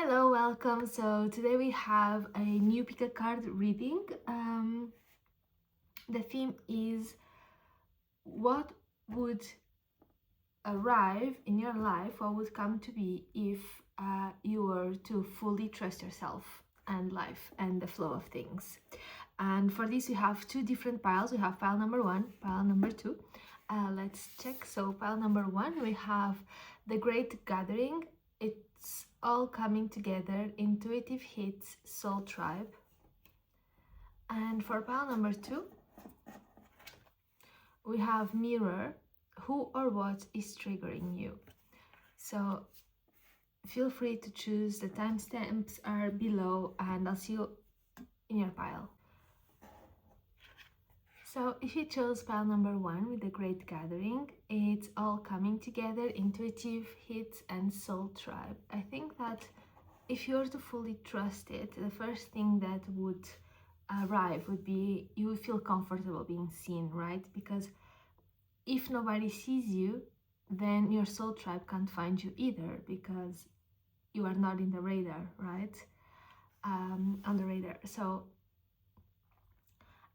Hello, welcome. So today we have a new pick a card reading. The theme is what would arrive in your life, what would come to be if you were to fully trust yourself and life and the flow of things. And for this, we have two different piles. We have pile number one, pile number two. Let's check. So pile number one, we have the Great Gathering. It's all coming together, intuitive hits, soul tribe. And for pile number two, we have mirror, who or what is triggering you. So feel free to choose. The timestamps are below, and I'll see you in your pile. So if you chose pile number one with the Great Gathering, it's all coming together, intuitive hits and soul tribe. I think that if you were to fully trust it, the first thing that would arrive would be you would feel comfortable being seen, right? Because if nobody sees you, then your soul tribe can't find you either, because you are not in the radar, right? On the radar. So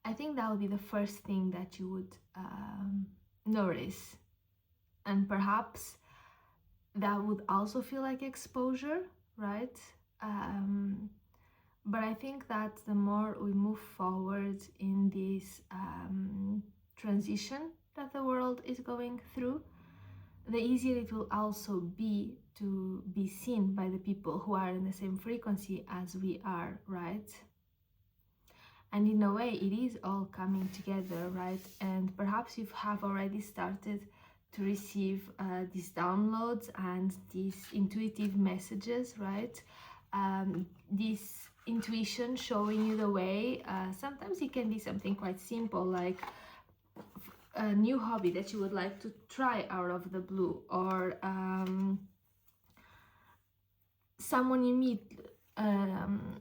I think that would be the first thing that you would notice. And perhaps that would also feel like exposure, right? But I think that the more we move forward in this transition that the world is going through, the easier it will also be to be seen by the people who are in the same frequency as we are, right? And in a way, it is all coming together, right? And perhaps you have already started to receive these downloads and these intuitive messages, right? This intuition showing you the way. Sometimes it can be something quite simple, like a new hobby that you would like to try out of the blue, or someone you meet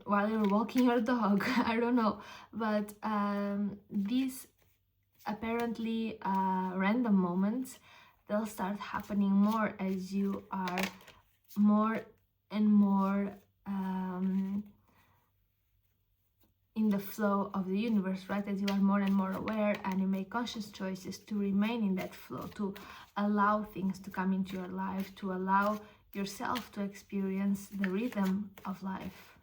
while you're walking your dog. I don't know, but these apparently random moments, they'll start happening more as you are more and more in the flow of the universe, right? As you are more and more aware and you make conscious choices to remain in that flow, to allow things to come into your life, to allow yourself to experience the rhythm of life.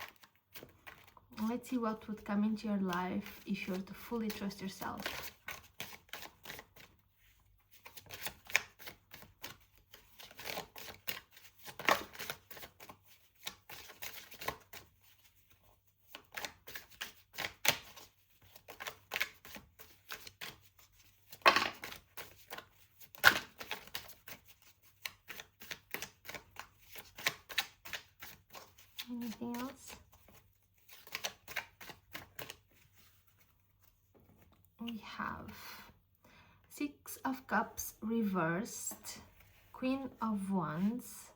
Let's see what would come into your life if you were to fully trust yourself. Anything else? We have Six of Cups reversed, Queen of Wands.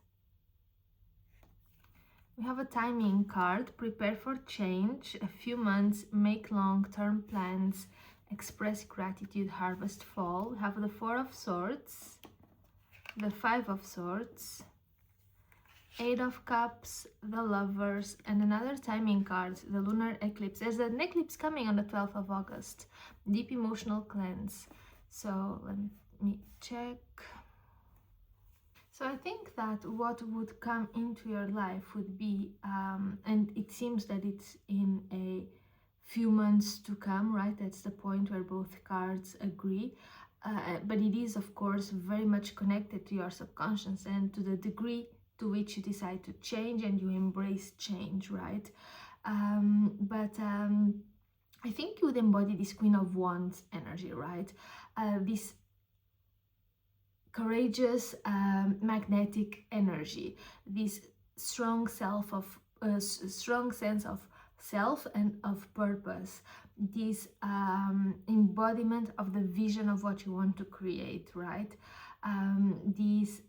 We have a timing card, prepare for change, a few months, make long-term plans, express gratitude, harvest fall. We have the Four of Swords, the Five of Swords, Eight of Cups, the Lovers, and another timing card, the Lunar Eclipse. There's an eclipse coming on the 12th of August. Deep emotional cleanse. So let me check. So I think that what would come into your life would be, and it seems that it's in a few months to come, right? That's the point where both cards agree. But it is, of course, very much connected to your subconscious and to the degree to which you decide to change and you embrace change, right? But I think you would embody this Queen of Wands energy, right? This courageous, magnetic energy, this strong strong sense of self and of purpose, this embodiment of the vision of what you want to create, right? This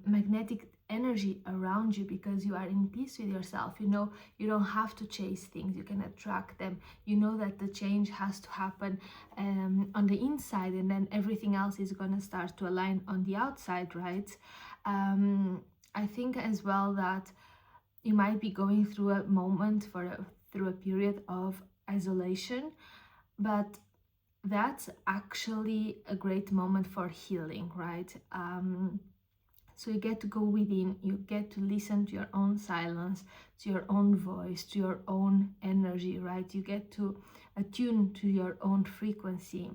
magnetic energy around you, because you are in peace with yourself. You know, you don't have to chase things, you can attract them. You know that the change has to happen on the inside, and then everything else is going to start to align on the outside, right? I think as well that you might be going through a moment through a period of isolation, but that's actually a great moment for healing, right? So you get to go within, you get to listen to your own silence, to your own voice, to your own energy, right? You get to attune to your own frequency.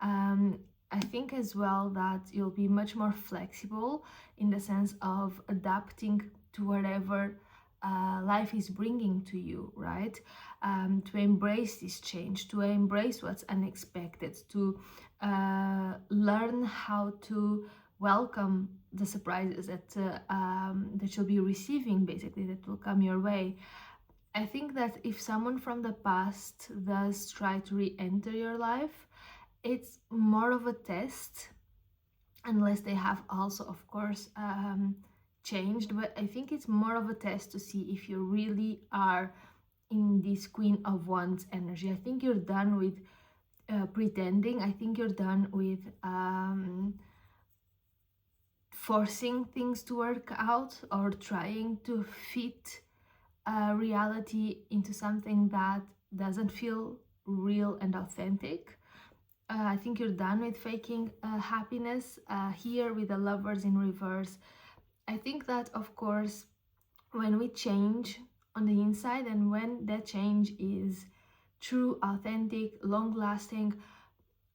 I think as well that you'll be much more flexible in the sense of adapting to whatever life is bringing to you, right? To embrace this change, to embrace what's unexpected, to learn how to welcome the surprises that you'll be receiving, basically, that will come your way. I think that if someone from the past does try to re-enter your life, it's more of a test, unless they have also, of course, changed. But I think it's more of a test to see if you really are in this Queen of Wands energy. I think you're done with pretending. I think you're done with forcing things to work out or trying to fit reality into something that doesn't feel real and authentic. I think you're done with faking happiness here with the Lovers in reverse. I think that, of course, when we change on the inside and when that change is true, authentic, long lasting,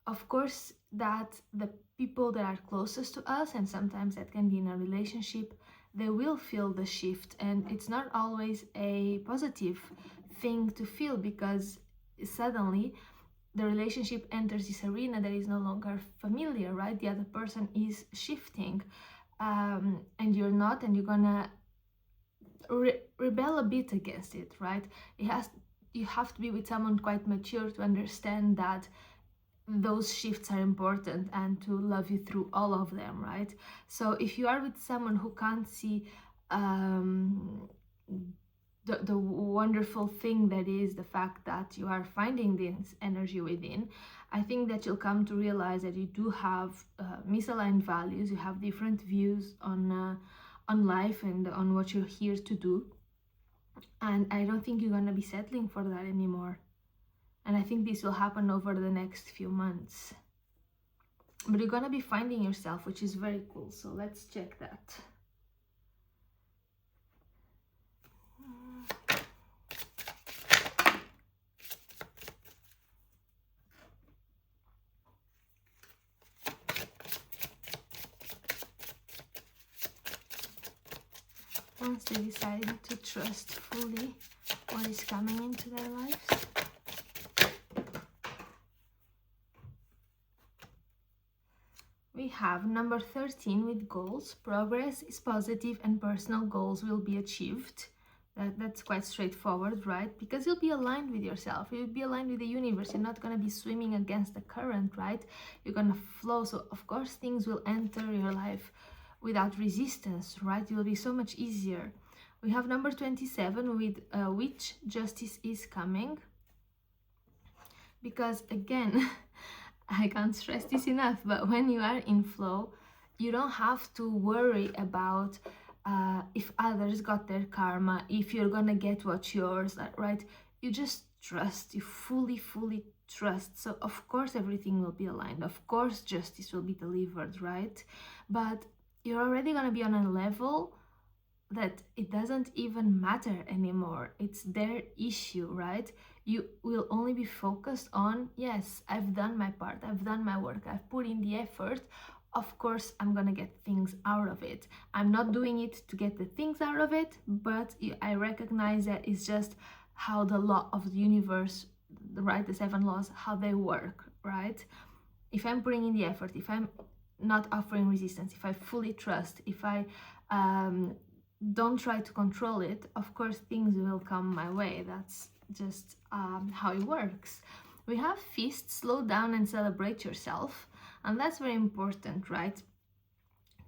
of course, that the people that are closest to us, and sometimes that can be in a relationship, they will feel the shift. And it's not always a positive thing to feel, because suddenly the relationship enters this arena that is no longer familiar, right? The other person is shifting, and you're not, and you're gonna rebel a bit against it, right? You have to be with someone quite mature to understand that those shifts are important and to love you through all of them, right? So if you are with someone who can't see the wonderful thing that is the fact that you are finding this energy within, I think that you'll come to realize that you do have misaligned values, you have different views on life and on what you're here to do. And I don't think you're gonna be settling for that anymore. And I think this will happen over the next few months. But you're gonna be finding yourself, which is very cool. So let's check that. Once they decide to trust fully what is coming into their lives. We have number 13 with goals. Progress is positive and personal goals will be achieved. That's quite straightforward, right? Because you'll be aligned with yourself. You'll be aligned with the universe. You're not going to be swimming against the current, right? You're going to flow. So, of course, things will enter your life without resistance, right? It will be so much easier. We have number 27 with which justice is coming. Because, again, I can't stress this enough, but when you are in flow, you don't have to worry about if others got their karma, if you're gonna get what's yours, right? You just trust, you fully trust. So of course everything will be aligned, of course justice will be delivered, right? But you're already gonna be on a level that it doesn't even matter anymore. It's their issue, right? You will only be focused on, yes, I've done my part, I've done my work, I've put in the effort. Of course, I'm gonna get things out of it. I'm not doing it to get the things out of it, but I recognize that it's just how the law of the universe, right, the 7 laws, how they work, right? If I'm putting in the effort, if I'm not offering resistance, if I fully trust, if I don't try to control it, of course things will come my way. That's just how it works. We have feast, slow down and celebrate yourself, and that's very important, right?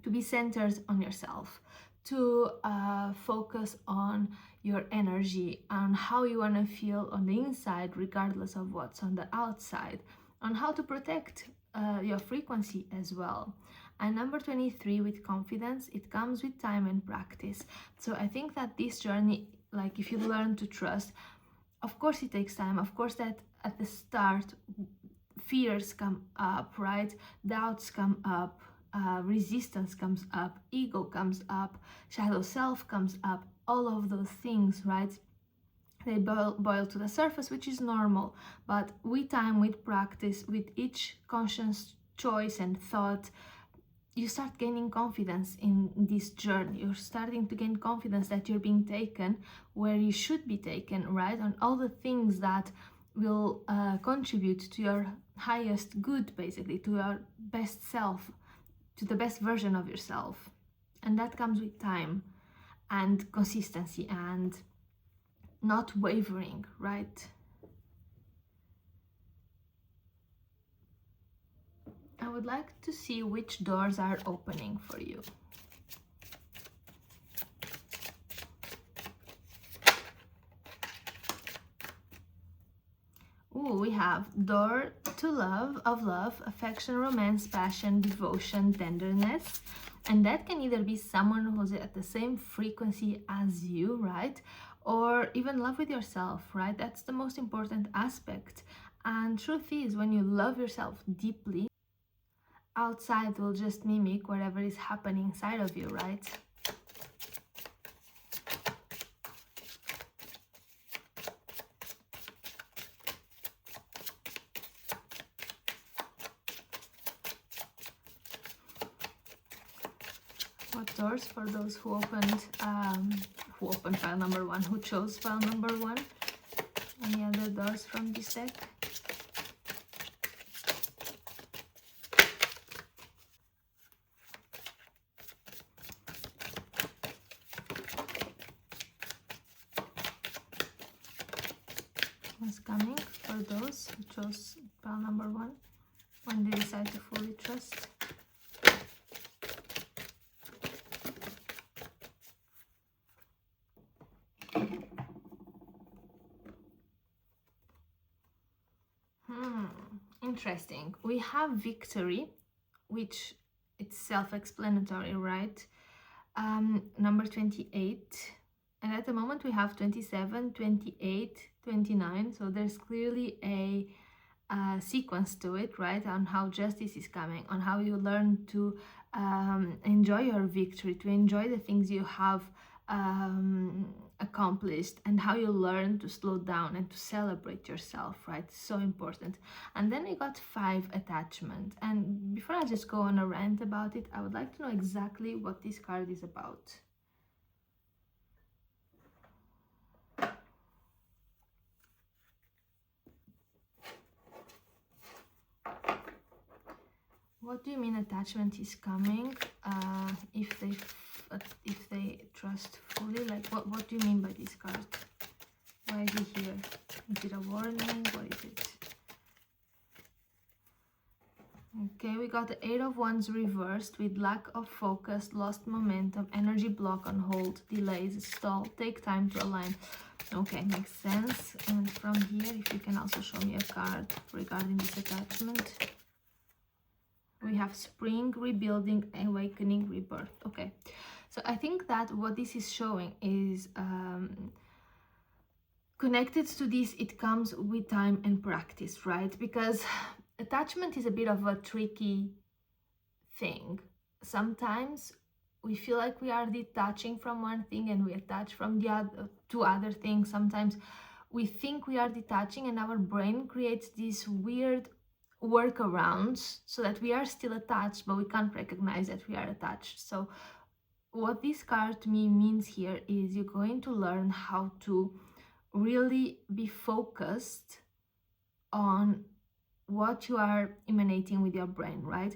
To be centered on yourself, to focus on your energy, on how you want to feel on the inside regardless of what's on the outside, on how to protect your frequency as well. And number 23, with confidence, it comes with time and practice. So I think that this journey, like if you learn to trust, of course it takes time. Of course that at the start, fears come up, right? Doubts come up, resistance comes up, ego comes up, shadow self comes up, all of those things, right? They boil to the surface, which is normal. But with time, with practice, with each conscious choice and thought, you start gaining confidence in this journey. You're starting to gain confidence that you're being taken where you should be taken, right? On all the things that will contribute to your highest good, basically, to your best self, to the best version of yourself. And that comes with time and consistency and not wavering, right? I would like to see which doors are opening for you. Ooh, we have door to love, of love, affection, romance, passion, devotion, tenderness. And that can either be someone who's at the same frequency as you, right? Or even love with yourself, right? That's the most important aspect. And truth is, when you love yourself deeply, outside will just mimic whatever is happening inside of you, right? What doors for those who opened file number 1, who chose file number 1? Any other doors from this deck? What's coming for those who chose pile number 1 when they decide to fully trust? Interesting. We have victory, which it's self-explanatory, right? Number 28. And at the moment we have 27, 28, 29. So there's clearly a sequence to it, right? On how justice is coming, on how you learn to enjoy your victory, to enjoy the things you have accomplished, and how you learn to slow down and to celebrate yourself, right? So important. And then we got 5, attachment. And before I just go on a rant about it, I would like to know exactly what this card is about. What do you mean attachment is coming? If they trust fully, like what do you mean by this card? Why is it here? Is it a warning? What is it? Okay, we got the 8 of Wands reversed with lack of focus, lost momentum, energy block on hold, delays, stall, take time to align. Okay, makes sense. And from here, if you can also show me a card regarding this attachment. We have spring, rebuilding, awakening, rebirth. Okay, so I think that what this is showing is connected to this, it comes with time and practice, right? Because attachment is a bit of a tricky thing. Sometimes we feel like we are detaching from one thing and we attach from the other to other things. Sometimes we think we are detaching and our brain creates these weird workarounds so that we are still attached, but we can't recognize that we are attached. So what this card to me means here is you're going to learn how to really be focused on what you are emanating with your brain, right?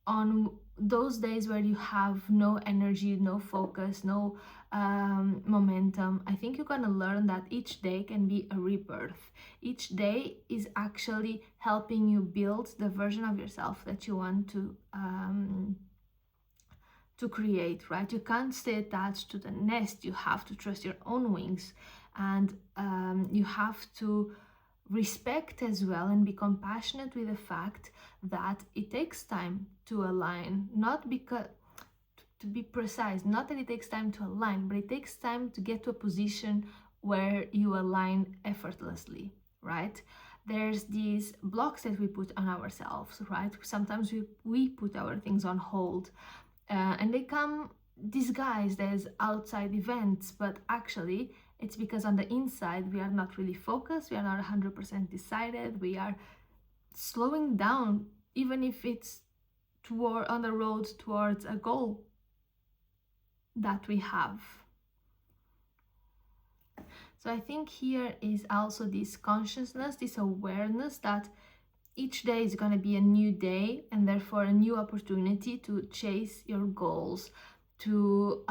On those days where you have no energy, no focus, no momentum, I think you're gonna learn that each day can be a rebirth. Each day is actually helping you build the version of yourself that you want to create, right? You can't stay attached to the nest. You have to trust your own wings, and you have to respect as well and be compassionate with the fact that it takes time to align, not because, to be precise, not that it takes time to align, but it takes time to get to a position where you align effortlessly, right? There's these blocks that we put on ourselves, right? Sometimes we put our things on hold, and they come disguised as outside events, but actually it's because on the inside we are not really focused, we are not 100% decided, we are slowing down, even if it's on the road towards a goal that we have. So I think here is also this consciousness, this awareness that each day is going to be a new day, and therefore a new opportunity to chase your goals, to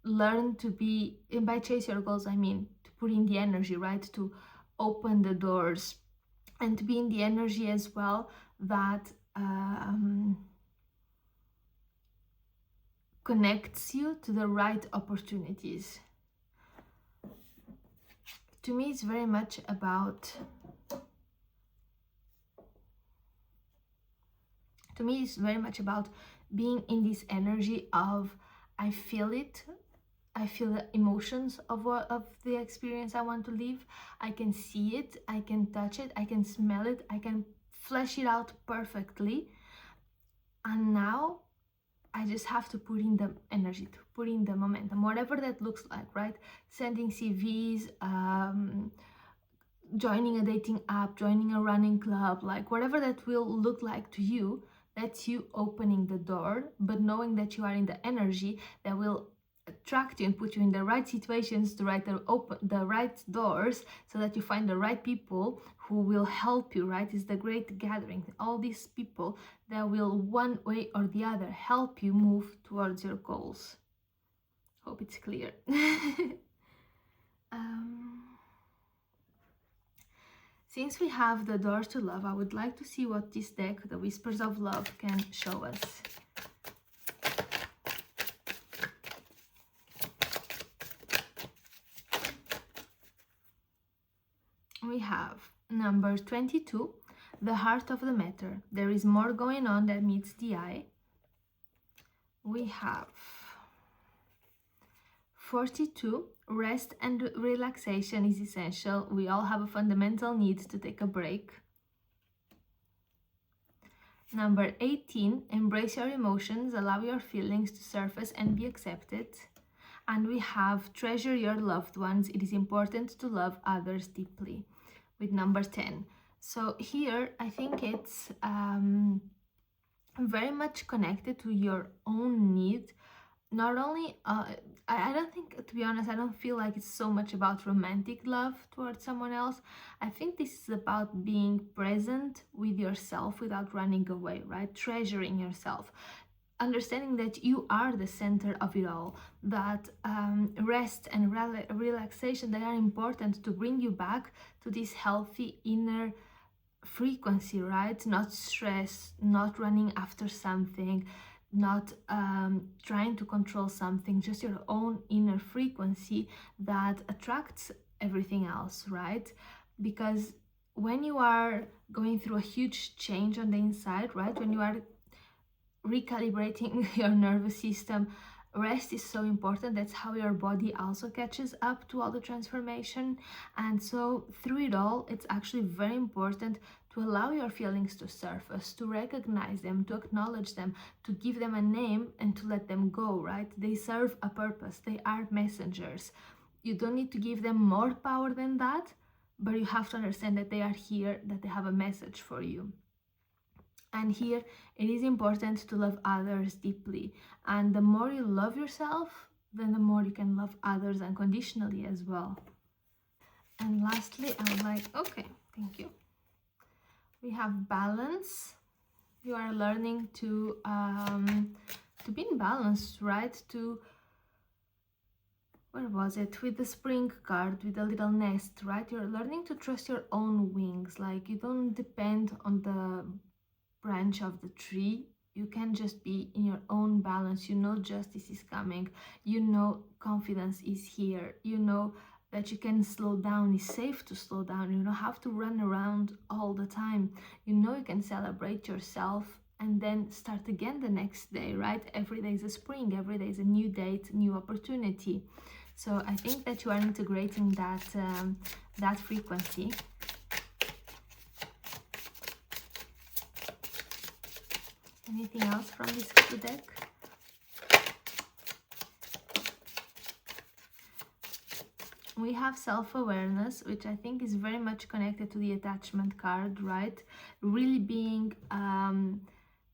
learn to be, and by chase your goals I mean to put in the energy, right, to open the doors, and to be in the energy as well that connects you to the right opportunities. To me, it's very much about, being in this energy of, I feel it, I feel the emotions of the experience I want to live. I can see it, I can touch it, I can smell it, I can flesh it out perfectly. And now I just have to put in the energy, to put in the momentum, whatever that looks like, right? Sending CVs, joining a dating app, joining a running club, like whatever that will look like to you, that's you opening the door, but knowing that you are in the energy that will attract you and put you in the right situations to open the right doors, so that you find the right people who will help you, right? It's the great gathering, all these people that will one way or the other help you move towards your goals. Hope it's clear. Since we have the door to love, I would like to see what this deck, the Whispers of Love, can show us. We have number 22, the heart of the matter. There is more going on than meets the eye. We have 42, rest and relaxation is essential. We all have a fundamental need to take a break. Number 18, embrace your emotions, allow your feelings to surface and be accepted. And we have treasure your loved ones. It is important to love others deeply, with number 10. So here I think it's very much connected to your own need. Not only, I don't think, to be honest, I don't feel like it's so much about romantic love towards someone else. I think this is about being present with yourself without running away, right? Treasuring yourself. Understanding that you are the center of it all, that rest and relaxation, they are important to bring you back to this healthy inner frequency, right? Not stress, not running after something, not trying to control something, just your own inner frequency that attracts everything else, right? Because when you are going through a huge change on the inside, right, when you are recalibrating your nervous system, rest is so important. That's how your body also catches up to all the transformation. And so through it all, it's actually very important to allow your feelings to surface, to recognize them, to acknowledge them, to give them a name, and to let them go, right? They serve a purpose. They are messengers. You don't need to give them more power than that, but you have to understand that they are here, that they have a message for you. And here it is important to love others deeply. And the more you love yourself, then the more you can love others unconditionally as well. And lastly, I would like, okay, thank you. We have balance. You are learning to be in balance, right? Where was it? With the spring card, with the little nest, right? You're learning to trust your own wings. Like, you don't depend on the branch of the tree. You can just be in your own balance. You know justice is coming. You know confidence is here. You know that you can slow down. It's safe to slow down. You don't have to run around all the time. You know, you can celebrate yourself and then start again the next day, right? Every day is a spring, every day is a new date, new opportunity. So I think that you are integrating that frequency. Anything else from this deck? We have self-awareness, which I think is very much connected to the attachment card, right? Really being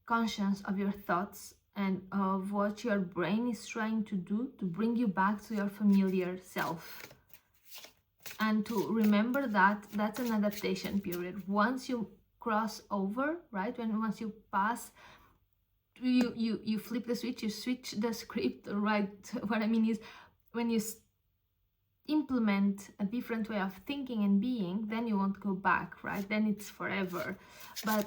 conscious of your thoughts and of what your brain is trying to do to bring you back to your familiar self. And to remember that that's an adaptation period. Once you cross over, right? Once you pass, you flip the switch, you switch the script, right? What I mean is, when you implement a different way of thinking and being, then you won't go back, right? Then it's forever. But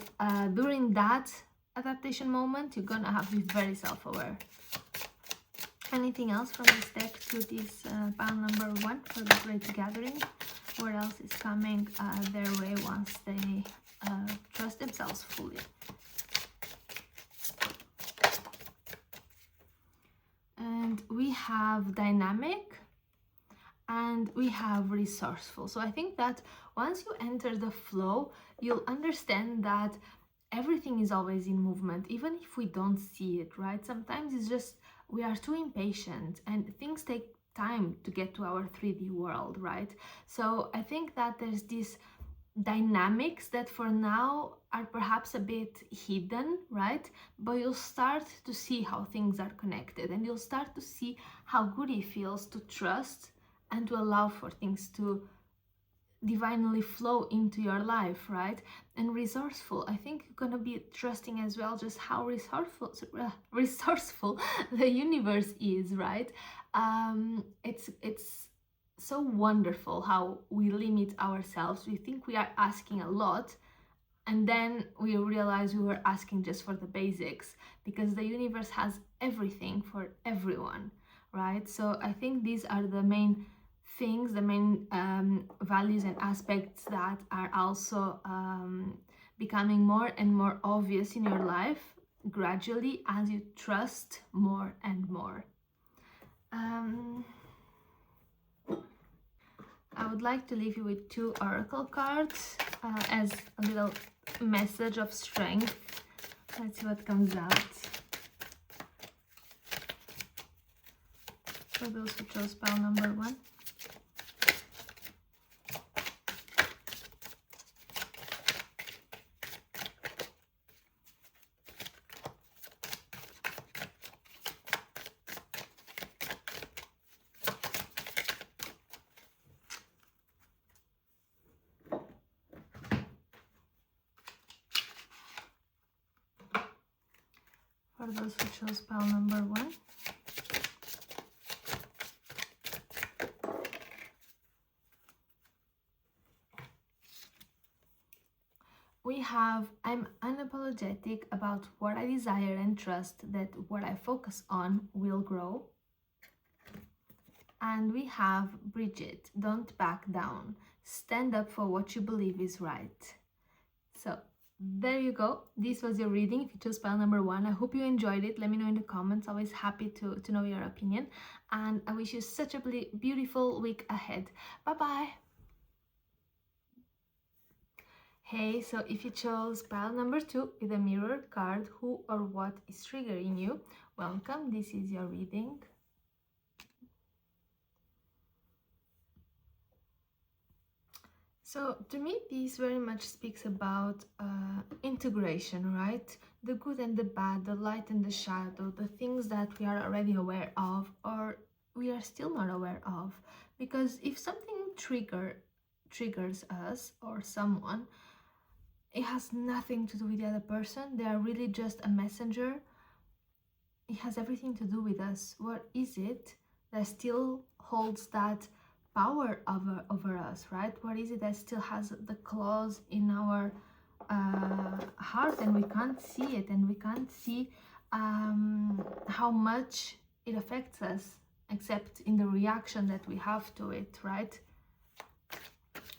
during that adaptation moment, you're gonna have to be very self-aware. Anything else from this deck to this pile number 1 for the Great Gathering? What else is coming their way once they trust themselves fully? And we have dynamic and we have resourceful. So I think that once you enter the flow, you'll understand that everything is always in movement, even if we don't see it, right? Sometimes it's just we are too impatient and things take time to get to our 3D world, right? So I think that there's these dynamics that for now are perhaps a bit hidden, right? But you'll start to see how things are connected, and you'll start to see how good it feels to trust and to allow for things to divinely flow into your life, right? And resourceful, I think you're gonna be trusting as well just how resourceful the universe is, right? It's so wonderful how we limit ourselves. We think we are asking a lot, and then we realize we were asking just for the basics, because the universe has everything for everyone, right? So I think these are the main things, the main values and aspects that are also becoming more and more obvious in your life gradually as you trust more and more. I would like to leave you with 2 oracle cards as a little message of strength. Let's see what comes out. For those who chose pile number 1. For those who chose pile number 1. We have, I'm unapologetic about what I desire and trust that what I focus on will grow. And we have Bridget, don't back down. Stand up for what you believe is right. So there you go. This was your reading. If you chose pile number 1, I hope you enjoyed it. Let me know in the comments. Always happy to know your opinion. And I wish you such a beautiful week ahead. Bye-bye. Hey, so if you chose pile number 2 with a mirror card, who or what is triggering you, welcome. This is your reading. So to me, this very much speaks about integration, right? The good and the bad, the light and the shadow, the things that we are already aware of or we are still not aware of. Because if something triggers us or someone, it has nothing to do with the other person. They are really just a messenger. It has everything to do with us. What is it that still holds that power over us, right? What is it that still has the claws in our heart and we can't see it, and we can't see how much it affects us except in the reaction that we have to it, right?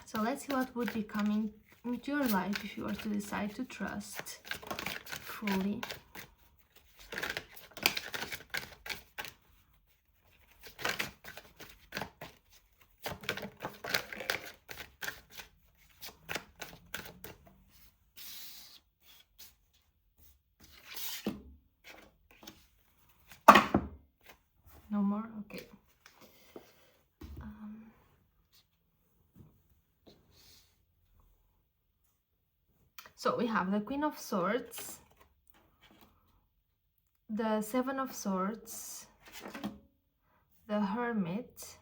So let's see what would be coming into your life if you were to decide to trust fully. No more? Okay. So we have the Queen of Swords, the Seven of Swords, the Hermit,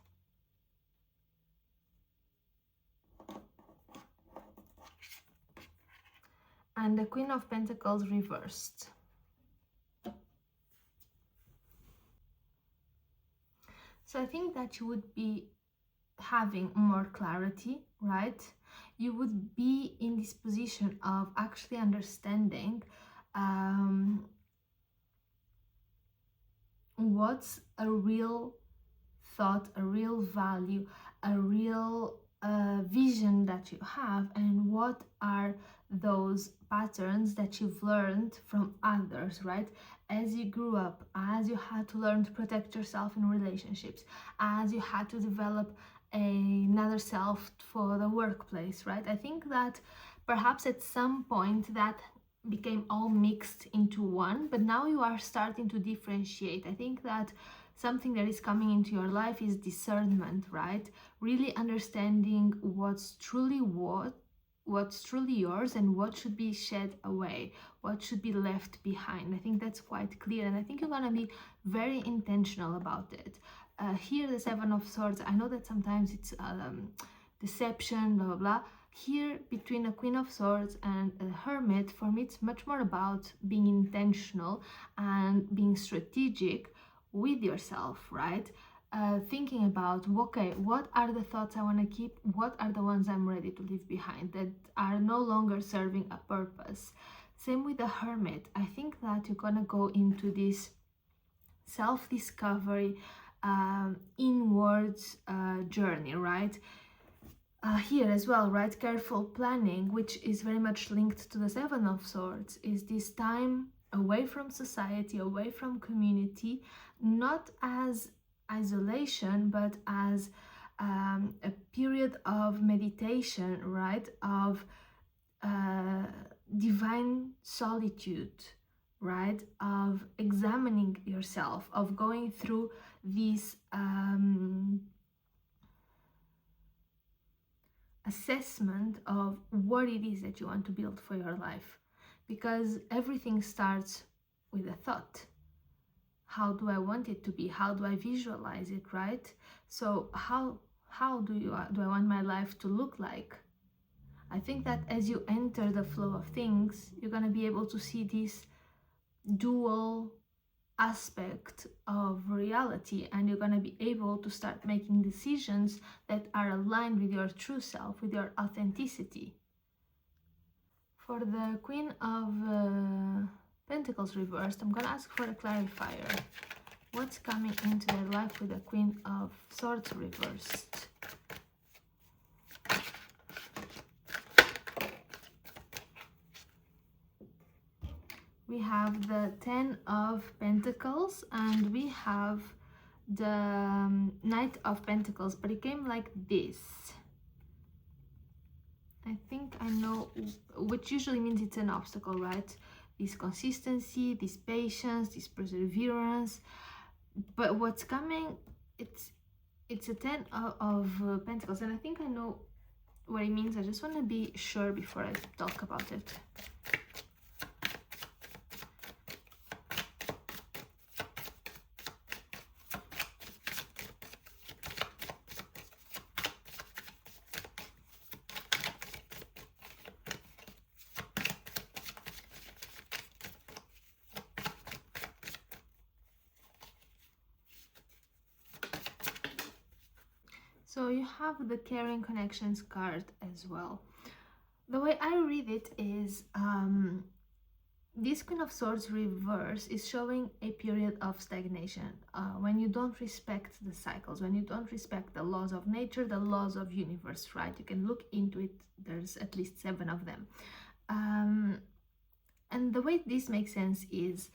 and the Queen of Pentacles reversed. So I think that you would be having more clarity, right? You would be in this position of actually understanding what's a real thought, a real value, a real vision that you have, and what are those patterns that you've learned from others, right? As you grew up, as you had to learn to protect yourself in relationships, as you had to develop another self for the workplace, right? I think that perhaps at some point that became all mixed into one, but now you are starting to differentiate. I think that something that is coming into your life is discernment, right? Really understanding what's truly yours and what should be shed away, what should be left behind. I think that's quite clear, and I think you're gonna be very intentional about it. Here, the Seven of Swords, I know that sometimes it's deception, blah blah blah. Here, between a Queen of Swords and a Hermit, for me it's much more about being intentional and being strategic with yourself, right? Thinking about, okay, what are the thoughts I want to keep, what are the ones I'm ready to leave behind that are no longer serving a purpose. Same with the Hermit. I think that you're gonna go into this self-discovery, inwards journey, right? Here as well, right? Careful planning, which is very much linked to the Seven of Swords, is this time away from society, away from community, not as isolation, but as a period of meditation, right? Of divine solitude, right? Of examining yourself, of going through these assessment of what it is that you want to build for your life, because everything starts with a thought. How do I want it to be? How do I visualize it, right? So how do I want my life to look like? I think that as you enter the flow of things, you're going to be able to see this dual aspect of reality, and you're going to be able to start making decisions that are aligned with your true self, with your authenticity. For the Queen of Pentacles reversed, I'm going to ask for a clarifier. What's coming into their life with the Queen of Swords reversed? We have the Ten of Pentacles and we have the Knight of Pentacles, but it came like this. I think I know, which usually means it's an obstacle, right? This consistency, this patience, this perseverance. But what's coming, it's a Ten of Pentacles, and I think I know what it means. I just want to be sure before I talk about it. So you have the Caring Connections card as well. The way I read it is this Queen of Swords reverse is showing a period of stagnation, when you don't respect the cycles, when you don't respect the laws of nature, the laws of universe, right? You can look into it, there's at least 7 of them. And the way this makes sense is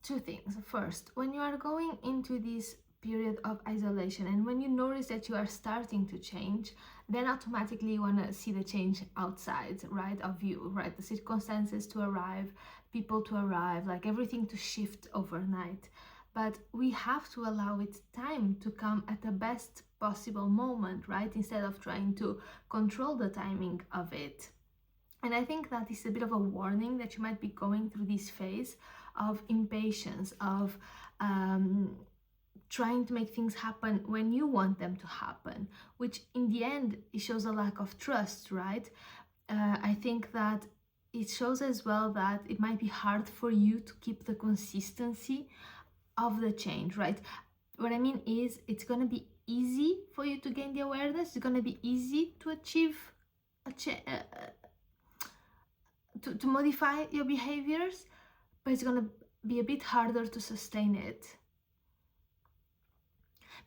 2 things. First, when you are going into this period of isolation and when you notice that you are starting to change, then automatically you want to see the change outside, right, of you, right? The circumstances to arrive, people to arrive, like everything to shift overnight. But we have to allow it time to come at the best possible moment, right? Instead of trying to control the timing of it. And I think that is a bit of a warning that you might be going through this phase of impatience, of trying to make things happen when you want them to happen, which in the end it shows a lack of trust, right? I think that it shows as well that it might be hard for you to keep the consistency of the change, right? What I mean is, it's going to be easy for you to gain the awareness, it's going to be easy to achieve to modify your behaviors, but it's going to be a bit harder to sustain it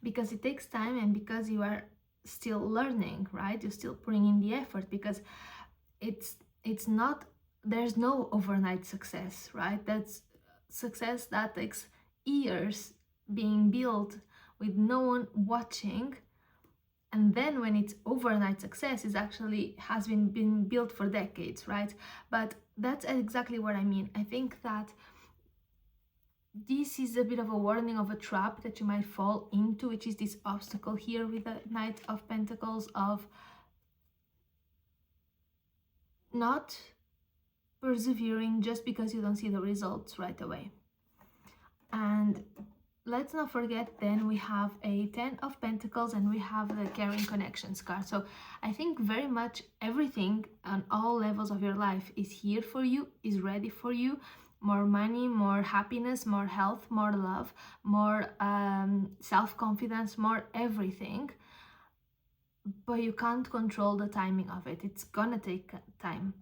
because it takes time and because you are still learning, right? You're still putting in the effort, because it's not, there's no overnight success, right? That's success that takes years being built with no one watching. And then when it's overnight success, is actually has been built for decades, right? But that's exactly what I mean. I think that this is a bit of a warning of a trap that you might fall into, which is this obstacle here with the Knight of Pentacles, of not persevering just because you don't see the results right away. And let's not forget, then we have a 10 of Pentacles and we have the Caring Connections card. So I think very much everything on all levels of your life is here for you, is ready for you. More money, more happiness, more health, more love, more self-confidence, more everything. But you can't control the timing of it. It's gonna take time.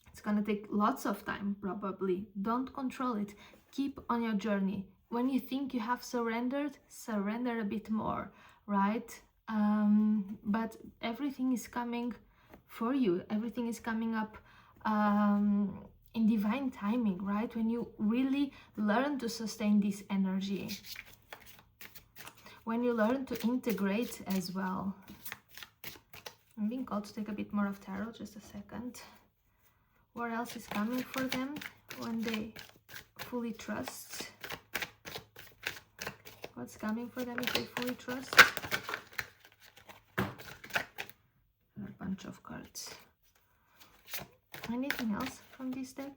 It's gonna take lots of time, probably. Don't control it. Keep on your journey. When you think you have surrendered, surrender a bit more, right? But everything is coming for you. Everything is coming up in divine timing, right? When you really learn to sustain this energy. When you learn to integrate as well. I'm being called to take a bit more of tarot, just a second. What else is coming for them when they fully trust? What's coming for them if they fully trust? A bunch of cards. Anything else from this deck?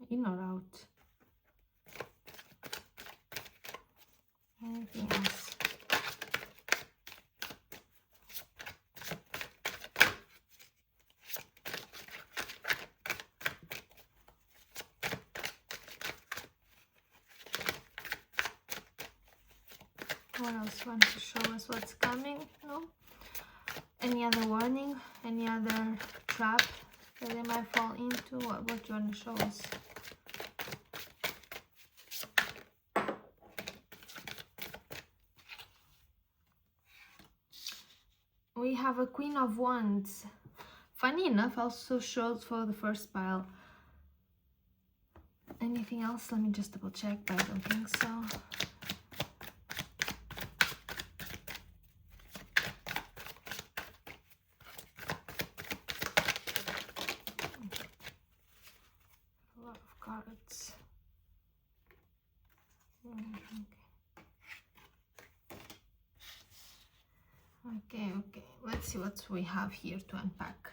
In or out? Anything else? What else wants to show us what's coming? No? Any other warning? Any other trap that they might fall into? What do you want to show us? We have a Queen of Wands. Funny enough, also shows for the first pile. Anything else? Let me just double check, but I don't think so. A lot of cards. Okay, let's see what we have here to unpack.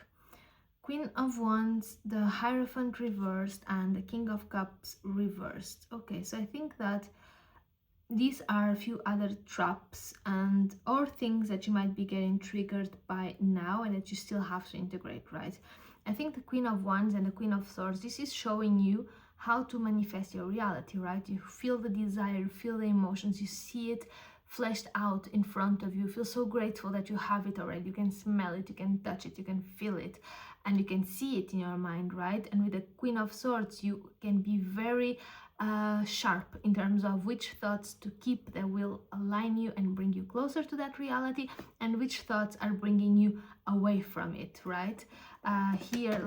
Queen of Wands, the Hierophant reversed, and the King of Cups reversed. Okay, so I think that these are a few other traps and or things that you might be getting triggered by now and that you still have to integrate, right? I think the Queen of Wands and the Queen of Swords, this is showing you how to manifest your reality, right? You feel the desire, feel the emotions, you see it fleshed out in front of you, feel so grateful that you have it already. You can smell it, you can touch it, you can feel it, and you can see it in your mind, right? And with the Queen of Swords, you can be very sharp in terms of which thoughts to keep that will align you and bring you closer to that reality, and which thoughts are bringing you away from it, right? Here,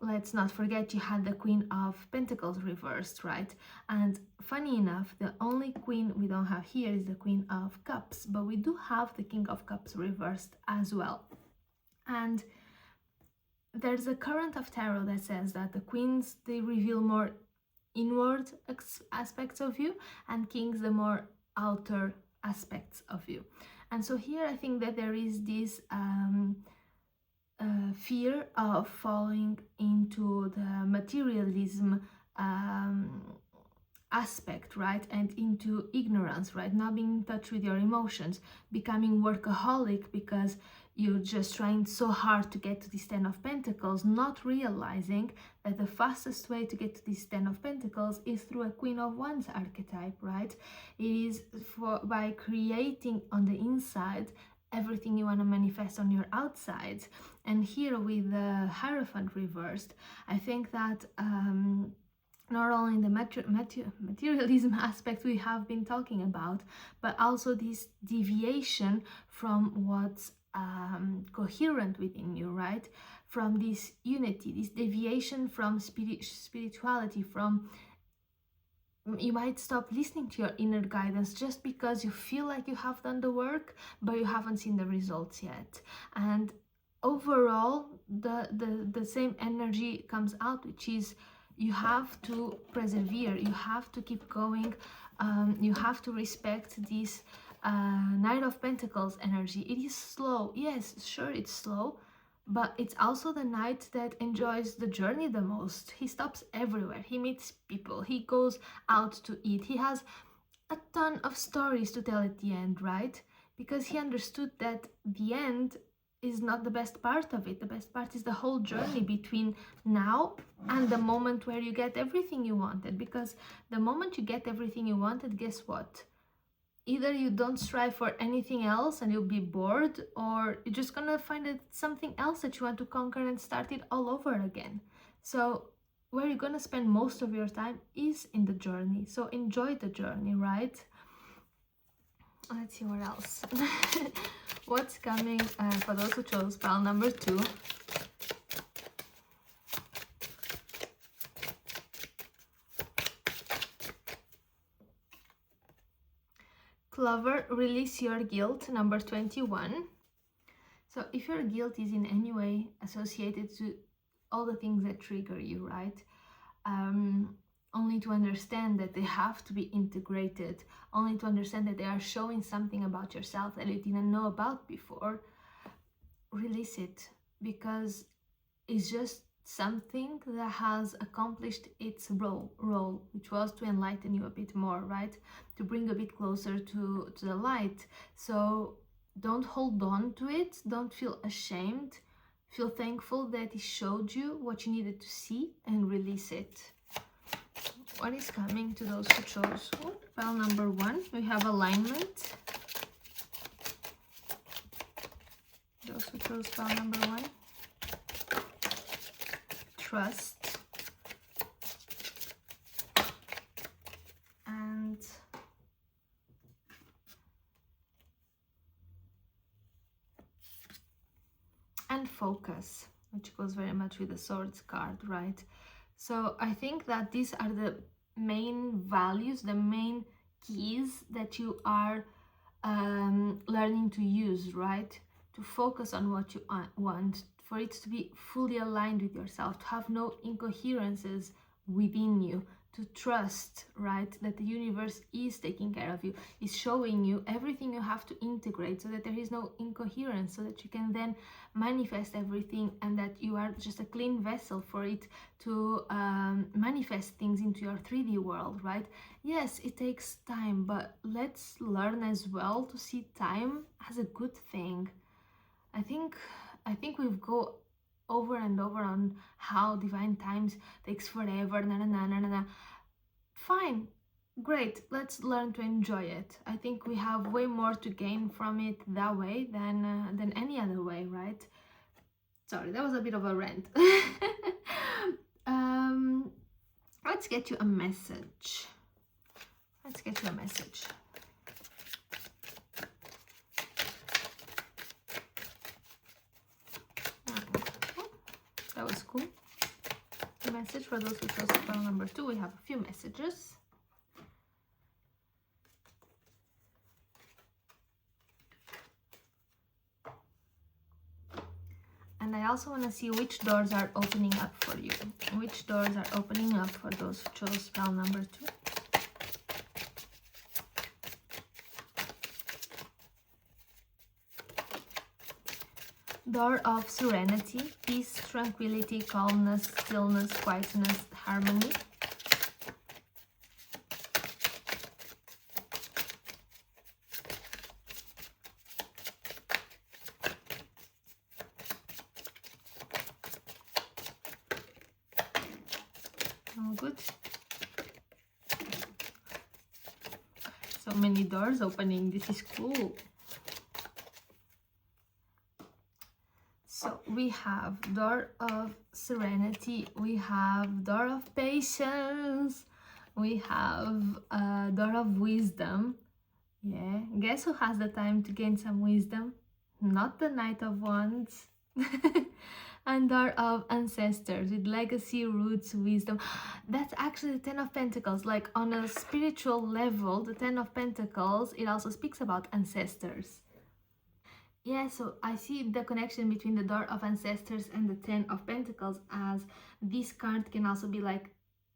let's not forget you had the Queen of Pentacles reversed, right? And funny enough, the only queen we don't have here is the Queen of Cups, but we do have the King of Cups reversed as well. And there's a current of tarot that says that the queens, they reveal more inward aspects of you, and kings the more outer aspects of you. And so here I think that there is this fear of falling into the materialism aspect, right? And into ignorance, right? Not being in touch with your emotions, becoming workaholic because you're just trying so hard to get to this Ten of Pentacles, not realizing that the fastest way to get to this Ten of Pentacles is through a Queen of Wands archetype, right? It is by creating on the inside everything you want to manifest on your outside. And here with the Hierophant reversed, I think that not only the materialism aspect we have been talking about, but also this deviation from what's coherent within you, right? From this unity, this deviation from spirituality, from you might stop listening to your inner guidance just because you feel like you have done the work, but you haven't seen the results yet. And overall, the same energy comes out, which is you have to persevere, you have to keep going, you have to respect this Knight of Pentacles energy. It is slow, yes, sure, it's slow, but it's also the knight that enjoys the journey the most. He stops everywhere, he meets people, he goes out to eat, he has a ton of stories to tell at the end, right? Because he understood that the end is not the best part of it. The best part is the whole journey between now and the moment where you get everything you wanted. Because the moment you get everything you wanted, guess what? Either you don't strive for anything else and you'll be bored, or you're just gonna find it something else that you want to conquer and start it all over again. So where you're gonna spend most of your time is in the journey. So enjoy the journey, right? Let's see what else. What's coming for those who chose pile number 2? Clover, release your guilt, number 21. So if your guilt is in any way associated to all the things that trigger you, right? Only to understand that they have to be integrated, only to understand that they are showing something about yourself that you didn't know about before, release it, because it's just something that has accomplished its role, which was to enlighten you a bit more, right? To bring a bit closer to the light. So don't hold on to it, don't feel ashamed, feel thankful that it showed you what you needed to see, and release it. What is coming to those who chose pile number 1? We have alignment. Those who chose pile number 1. Trust. And focus, which goes very much with the Swords card, right? So I think that these are the main values, the main keys that you are learning to use, right? To focus on what you want, for it to be fully aligned with yourself, to have no incoherences within you, to trust, right, that the universe is taking care of you, is showing you everything you have to integrate so that there is no incoherence, so that you can then manifest everything, and that you are just a clean vessel for it to manifest things into your 3D world, right? Yes, it takes time, but let's learn as well to see time as a good thing. I think we've over and over on how divine times takes forever, na na na na na. Fine, great, let's learn to enjoy it. I think we have way more to gain from it that way than any other way, right? Sorry, that was a bit of a rant. Let's get you a message. Let's get you a message. That was cool. A message for those who chose spell number 2. We have a few messages. And I also want to see which doors are opening up for you. Which doors are opening up for those who chose spell number 2. Door of serenity, peace, tranquility, calmness, stillness, quietness, harmony. All good. So many doors opening. This is cool. So we have door of serenity, we have door of patience, we have door of wisdom. Yeah, guess who has the time to gain some wisdom? Not the Knight of Wands. And door of ancestors with legacy, roots, wisdom. That's actually the Ten of Pentacles. Like on a spiritual level, the Ten of Pentacles, it also speaks about ancestors. Yeah, so I see the connection between the Door of Ancestors and the Ten of Pentacles, as this card can also be like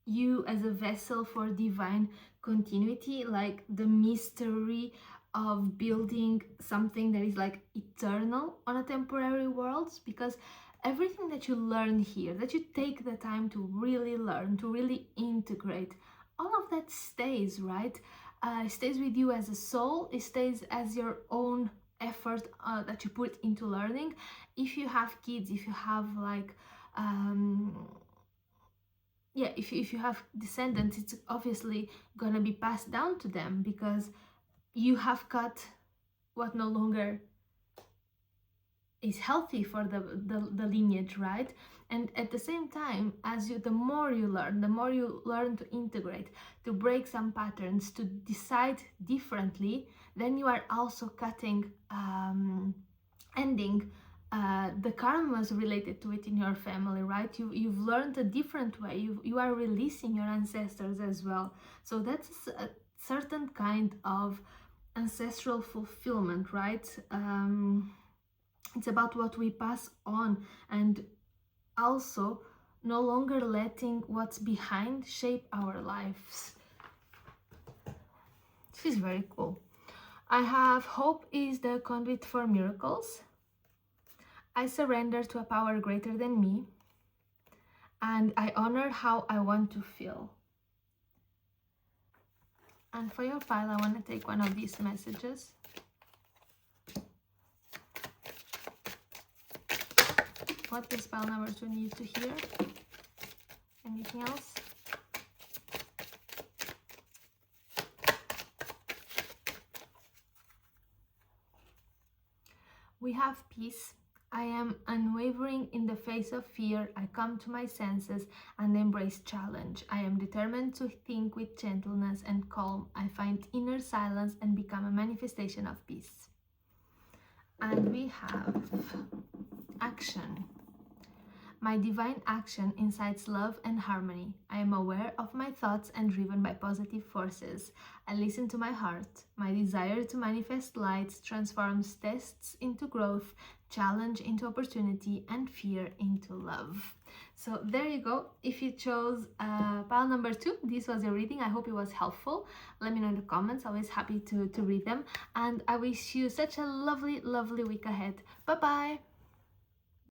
you as a vessel for divine continuity, like the mystery of building something that is like eternal on a temporary world, because everything that you learn here, that you take the time to really learn, to really integrate, all of that stays, right? It stays with you as a soul, it stays as your own effort that you put into learning. If you have kids, if you have like yeah, if you have descendants, it's obviously gonna be passed down to them, because you have got what no longer is healthy for the lineage, right? And at the same time, as you, the more you learn to integrate, to break some patterns, to decide differently, then you are also cutting, ending the karmas related to it in your family, right? You've learned a different way. You are releasing your ancestors as well. So that's a certain kind of ancestral fulfillment, right? It's about what we pass on, and also no longer letting what's behind shape our lives. This is very cool. I have hope is the conduit for miracles. I surrender to a power greater than me, and I honor how I want to feel. And for your file, I want to take one of these messages. What does spell number 2 need to hear? Anything else? We have peace. I am unwavering in the face of fear. I come to my senses and embrace challenge. I am determined to think with gentleness and calm. I find inner silence and become a manifestation of peace. And we have action. My divine action incites love and harmony. I am aware of my thoughts and driven by positive forces. I listen to my heart. My desire to manifest light transforms tests into growth, challenge into opportunity, and fear into love. So there you go. If you chose pile number 2, this was your reading. I hope it was helpful. Let me know in the comments. Always happy to read them. And I wish you such a lovely, lovely week ahead. Bye-bye.